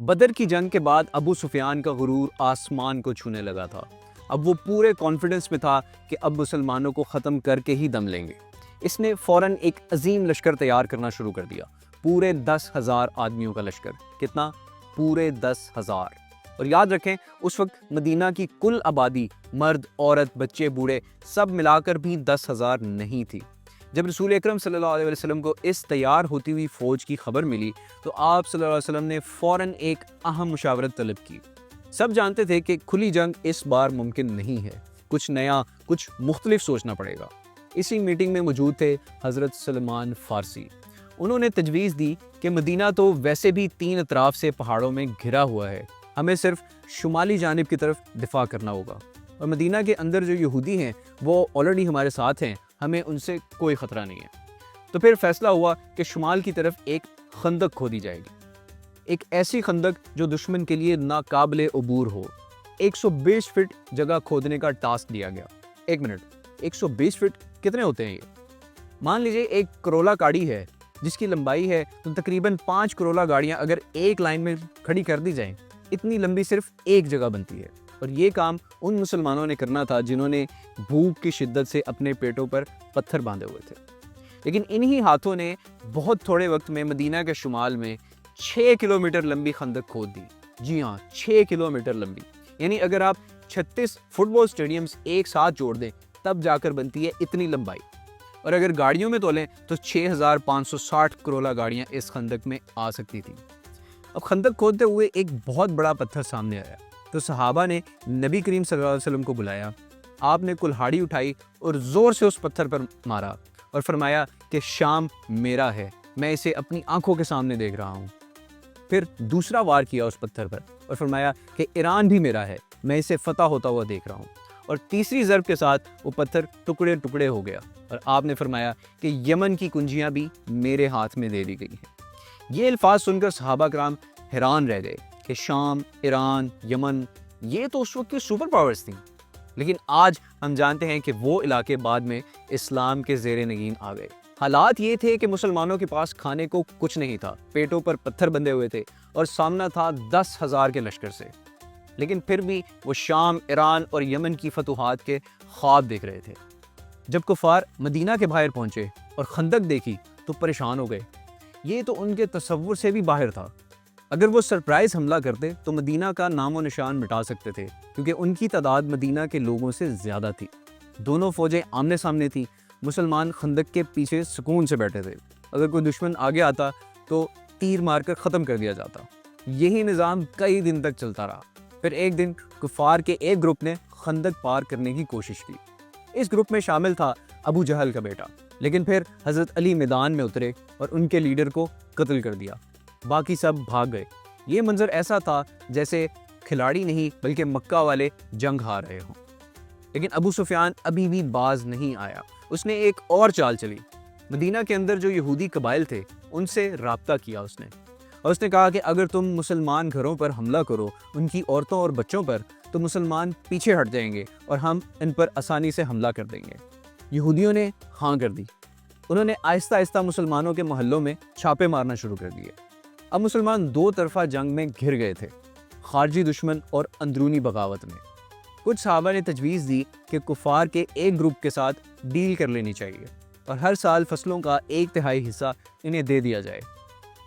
بدر کی جنگ کے بعد ابو سفیان کا غرور آسمان کو چھونے لگا تھا۔ اب وہ پورے کانفیڈنس میں تھا کہ اب مسلمانوں کو ختم کر کے ہی دم لیں گے۔ اس نے فوراً ایک عظیم لشکر تیار کرنا شروع کر دیا، پورے 10,000 آدمیوں کا لشکر۔ کتنا؟ پورے 10,000۔ اور یاد رکھیں اس وقت مدینہ کی کل آبادی، مرد، عورت، بچے، بوڑھے، سب ملا کر بھی 10,000 نہیں تھی۔ جب رسول اکرم صلی اللہ علیہ وسلم کو اس تیار ہوتی ہوئی فوج کی خبر ملی تو آپ صلی اللہ علیہ وسلم نے فوراً ایک اہم مشاورت طلب کی۔ سب جانتے تھے کہ کھلی جنگ اس بار ممکن نہیں ہے، کچھ نیا، کچھ مختلف سوچنا پڑے گا۔ اسی میٹنگ میں موجود تھے حضرت سلمان فارسی۔ انہوں نے تجویز دی کہ مدینہ تو ویسے بھی 3 اطراف سے پہاڑوں میں گھرا ہوا ہے، ہمیں صرف شمالی جانب کی طرف دفاع کرنا ہوگا، اور مدینہ کے اندر جو یہودی ہیں وہ آلریڈی ہمارے ساتھ ہیں، ہمیں ان سے کوئی خطرہ نہیں ہے۔ تو پھر فیصلہ ہوا کہ شمال کی طرف ایک خندق کھودی جائے گی، ایک ایسی خندق جو دشمن کے لیے ناقابل عبور ہو۔ 120 فٹ جگہ کھودنے کا ٹاسک دیا گیا۔ ایک منٹ، 120 فٹ کتنے ہوتے ہیں یہ؟ مان لیجئے ایک کرولا گاڑی ہے جس کی لمبائی ہے تو تقریباً 5 کرولا گاڑیاں اگر ایک لائن میں کھڑی کر دی جائیں، اتنی لمبی صرف ایک جگہ بنتی ہے۔ اور یہ کام ان مسلمانوں نے کرنا تھا جنہوں نے بھوک کی شدت سے اپنے پیٹوں پر پتھر باندھے ہوئے تھے۔ لیکن انہی ہاتھوں نے بہت تھوڑے وقت میں مدینہ کے شمال میں 6 کلومیٹر لمبی خندق کھود دی۔ جی ہاں، 6 کلومیٹر لمبی، یعنی اگر آپ 36 فٹ بال سٹیڈیمز ایک ساتھ جوڑ دیں تب جا کر بنتی ہے اتنی لمبائی۔ اور اگر گاڑیوں میں تولیں تو 6,560 کرولا گاڑیاں اس خندق میں آ سکتی تھیں۔ اب خندق کھودتے ہوئے ایک بہت بڑا پتھر سامنے آیا تو صحابہ نے نبی کریم صلی اللہ علیہ وسلم کو بلایا۔ آپ نے کلہاڑی اٹھائی اور زور سے اس پتھر پر مارا اور فرمایا کہ شام میرا ہے، میں اسے اپنی آنکھوں کے سامنے دیکھ رہا ہوں۔ پھر دوسرا وار کیا اس پتھر پر اور فرمایا کہ ایران بھی میرا ہے، میں اسے فتح ہوتا ہوا دیکھ رہا ہوں۔ اور تیسری ضرب کے ساتھ وہ پتھر ٹکڑے ٹکڑے ہو گیا اور آپ نے فرمایا کہ یمن کی کنجیاں بھی میرے ہاتھ میں دے دی گئی ہیں۔ یہ الفاظ سن کر صحابہ کرام حیران رہ گئے کہ شام، ایران، یمن، یہ تو اس وقت کی سپر پاورز تھیں، لیکن آج ہم جانتے ہیں کہ وہ علاقے بعد میں اسلام کے زیر نگین آ گئے۔ حالات یہ تھے کہ مسلمانوں کے پاس کھانے کو کچھ نہیں تھا، پیٹوں پر پتھر بندھے ہوئے تھے اور سامنا تھا 10,000 کے لشکر سے، لیکن پھر بھی وہ شام، ایران اور یمن کی فتوحات کے خواب دیکھ رہے تھے۔ جب کفار مدینہ کے باہر پہنچے اور خندق دیکھی تو پریشان ہو گئے۔ یہ تو ان کے تصور سے بھی باہر تھا۔ اگر وہ سرپرائز حملہ کرتے تو مدینہ کا نام و نشان مٹا سکتے تھے، کیونکہ ان کی تعداد مدینہ کے لوگوں سے زیادہ تھی۔ دونوں فوجیں آمنے سامنے تھیں۔ مسلمان خندق کے پیچھے سکون سے بیٹھے تھے، اگر کوئی دشمن آگے آتا تو تیر مار کر ختم کر دیا جاتا۔ یہی نظام کئی دن تک چلتا رہا۔ پھر ایک دن کفار کے ایک گروپ نے خندق پار کرنے کی کوشش کی۔ اس گروپ میں شامل تھا ابو جہل کا بیٹا، لیکن پھر حضرت علی میدان میں اترے اور ان کے لیڈر کو قتل کر دیا۔ باقی سب بھاگ گئے۔ یہ منظر ایسا تھا جیسے کھلاڑی نہیں بلکہ مکہ والے جنگ ہار رہے ہوں۔ لیکن ابو سفیان ابھی بھی باز نہیں آیا۔ اس نے ایک اور چال چلی۔ مدینہ کے اندر جو یہودی قبائل تھے ان سے رابطہ کیا اس نے، اور اس نے کہا کہ اگر تم مسلمان گھروں پر حملہ کرو، ان کی عورتوں اور بچوں پر، تو مسلمان پیچھے ہٹ جائیں گے اور ہم ان پر آسانی سے حملہ کر دیں گے۔ یہودیوں نے ہاں کر دی۔ انہوں نے آہستہ آہستہ مسلمانوں کے محلوں میں چھاپے مارنا شروع کر دیے۔ اب مسلمان 2 طرفہ جنگ میں گھر گئے تھے، خارجی دشمن اور اندرونی بغاوت میں۔ کچھ صحابہ نے تجویز دی کہ کفار کے ایک گروپ کے ساتھ ڈیل کر لینی چاہیے اور ہر سال فصلوں کا 1/3 حصہ انہیں دے دیا جائے،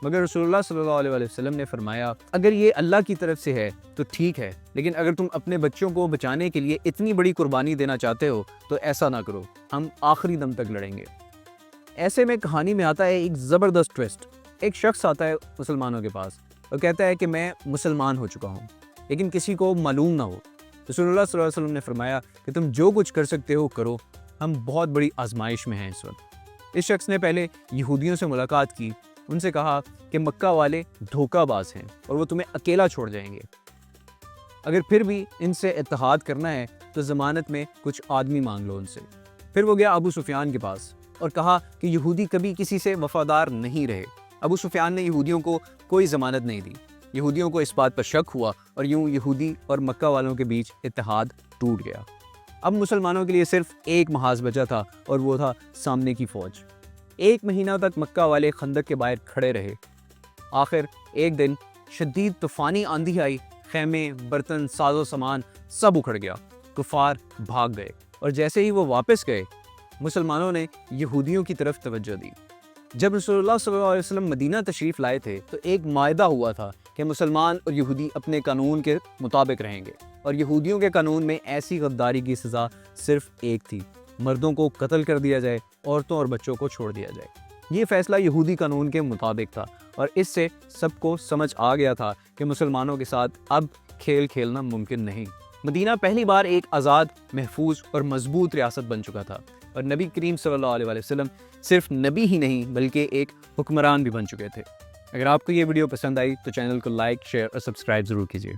مگر رسول اللہ صلی اللہ علیہ وسلم نے فرمایا اگر یہ اللہ کی طرف سے ہے تو ٹھیک ہے، لیکن اگر تم اپنے بچوں کو بچانے کے لیے اتنی بڑی قربانی دینا چاہتے ہو تو ایسا نہ کرو، ہم آخری دم تک لڑیں گے۔ ایسے میں کہانی میں آتا ہے ایک زبردست ٹویسٹ۔ ایک شخص آتا ہے مسلمانوں کے پاس اور کہتا ہے کہ میں مسلمان ہو چکا ہوں، لیکن کسی کو معلوم نہ ہو۔ رسول اللہ صلی اللہ علیہ وسلم نے فرمایا کہ تم جو کچھ کر سکتے ہو کرو، ہم بہت بڑی آزمائش میں ہیں اس وقت۔ اس شخص نے پہلے یہودیوں سے ملاقات کی، ان سے کہا کہ مکہ والے دھوکہ باز ہیں اور وہ تمہیں اکیلا چھوڑ جائیں گے، اگر پھر بھی ان سے اتحاد کرنا ہے تو ضمانت میں کچھ آدمی مانگ لو ان سے۔ پھر وہ گیا ابو سفیان کے پاس اور کہا کہ یہودی کبھی کسی سے وفادار نہیں رہے۔ ابو سفیان نے یہودیوں کو کوئی ضمانت نہیں دی۔ یہودیوں کو اس بات پر شک ہوا اور یوں یہودی اور مکہ والوں کے بیچ اتحاد ٹوٹ گیا۔ اب مسلمانوں کے لیے صرف ایک محاذ بچا تھا اور وہ تھا سامنے کی فوج۔ 1 مہینہ تک مکہ والے خندق کے باہر کھڑے رہے۔ آخر ایک دن شدید طوفانی آندھی آئی، خیمے، برتن، ساز و سامان سب اکھڑ گیا۔ کفار بھاگ گئے اور جیسے ہی وہ واپس گئے مسلمانوں نے یہودیوں کی طرف توجہ دی۔ جب رسول اللہ صلی اللہ علیہ وسلم مدینہ تشریف لائے تھے تو ایک معاہدہ ہوا تھا کہ مسلمان اور یہودی اپنے قانون کے مطابق رہیں گے، اور یہودیوں کے قانون میں ایسی غداری کی سزا صرف ایک تھی، مردوں کو قتل کر دیا جائے، عورتوں اور بچوں کو چھوڑ دیا جائے۔ یہ فیصلہ یہودی قانون کے مطابق تھا اور اس سے سب کو سمجھ آ گیا تھا کہ مسلمانوں کے ساتھ اب کھیل کھیلنا ممکن نہیں۔ مدینہ پہلی بار ایک آزاد، محفوظ اور مضبوط ریاست بن چکا تھا، اور نبی کریم صلی اللہ علیہ وسلم صرف نبی ہی نہیں بلکہ ایک حکمران بھی بن چکے تھے۔ اگر آپ کو یہ ویڈیو پسند آئی تو چینل کو لائک، شیئر اور سبسکرائب ضرور کیجیے۔